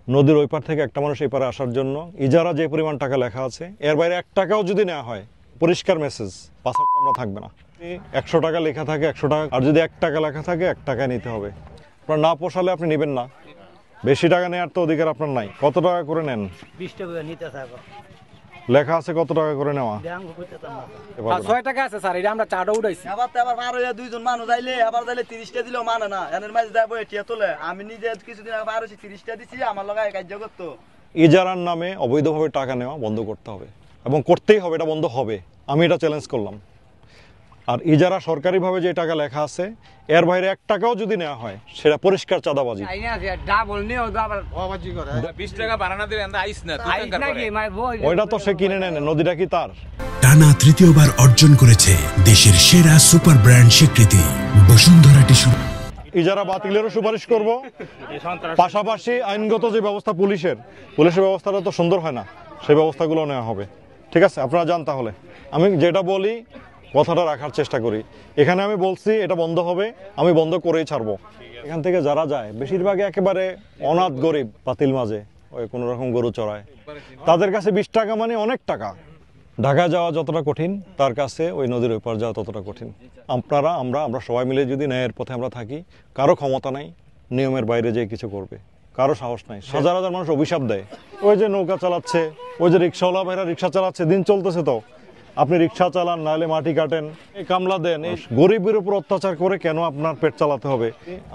নদীর ওই পার থেকে একটা মানুষ এই পারে আসার জন্য ইজারা যে পরিমাণ টাকা লেখা আছে এর বাইরে 1 টাকাও যদি নেওয়া হয়, পরিষ্কার মেসেজ, পাসওয়ার্ড আমরা থাকবে না। 100 টাকা লেখা থাকে 100 টাকা, আর যদি 1 টাকা লেখা থাকে 1 টাকা নিতে হবে। আপনার না পোষালে আপনি নেবেন না, বেশি টাকা নেওয়ার তো অধিকার আপনার নাই। কত টাকা করে নেন? 20 টাকা নিতে থাকো, লেখা আছে কত টাকা করে নেওয়া। 6 টাকা আছে স্যার, এটা আমরা চাটা উঠাইছি। আবার পার হইয়া দুইজন মানুষ আইলে আবার যাইলে 30 টা দিলেও মানে না, এনের মাঝে যাবো এটিয়া তোলে। আমি নিজে কিছুদিন আগে পার হইছি, 30 টা দিছি, আমার লগায় কার্য করতো। ইজারার নামে অবৈধভাবে টাকা নেওয়া বন্ধ করতে হবে, এবং করতেই হবে, এটা বন্ধ হবে। আমি এটা চ্যালেঞ্জ করলাম। আর ইজারা সরকারিভাবে যে টাকা লেখা আছে এর বাইরে 1 টাকাও যদি নেওয়া হয় সেটা পরিষ্কার চাঁদাবাজি। ওইটা তো সে কিনে নেন, নদীটা কি তার? টানা তৃতীয়বার অর্জন করেছে দেশের সেরা সুপার ব্র্যান্ড স্বীকৃতি বসুন্ধরা টিস্যু। ইজারা বাতিলেরও সুপারিশ করব, পাশাপাশি আইনগত যে ব্যবস্থা পুলিশের ব্যবস্থাটা তো সুন্দর হয় না, সেই ব্যবস্থাগুলো নেওয়া হবে। ঠিক আছে, আপনারা যান তাহলে। আমি যেটা বলি কথাটা রাখার চেষ্টা করি। এখানে আমি বলছি এটা বন্ধ হবে, আমি বন্ধ করেই ছাড়বো। এখান থেকে যারা যায় বেশিরভাগই একেবারে অনাথ গরিব, পাতিল মাঝে ওই কোনো রকম গরু চড়ায়, তাদের কাছে 20 টাকা মানে অনেক টাকা। ঢাকা যাওয়া যতটা কঠিন তার কাছে ওই নদীর ওই পার যাওয়া ততটা কঠিন। আমরা সবাই মিলে যদি ন্যায়ের পথে আমরা থাকি, কারো ক্ষমতা নাই নিয়মের বাইরে যে কিছু করবে, কারো সাহস নাই। হাজার হাজার মানুষ অভিশাপ দেয়, ওই যে নৌকা চালাচ্ছে, ওই যে রিক্সাওয়ালা ভাইরা রিক্সা চালাচ্ছে, দিন চলতেছে। তো আপনি রিক্সা চালান, নাহলে মাটি কাটেন, এই কামলা দেন, এই গরিবের উপর অত্যাচার করে কেন আপনার পেট চালাতে হবে?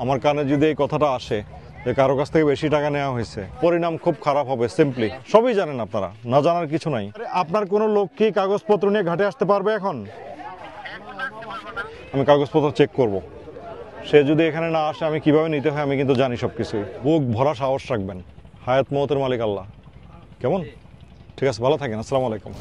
আমার কানে যদি এই কথাটা আসে যে কারো কাছ থেকে বেশি টাকা নেওয়া হয়েছে, পরিণাম খুব খারাপ হবে। সিম্পলি সবই জানেন আপনারা, না জানার কিছু নাই। আপনার কোনো লোক কি কাগজপত্র নিয়ে ঘাটে আসতে পারবে? এখন আমি কাগজপত্র চেক করব, সে যদি এখানে না আসে আমি কিভাবে নিতে হয় আমি কিন্তু জানি সবকিছুই। বুক ভরা সাহস রাখবেন, হায়াত মওতের মালিক আল্লাহ। কেমন? ঠিক আছে, ভালো থাকেন। আসসালামু আলাইকুম।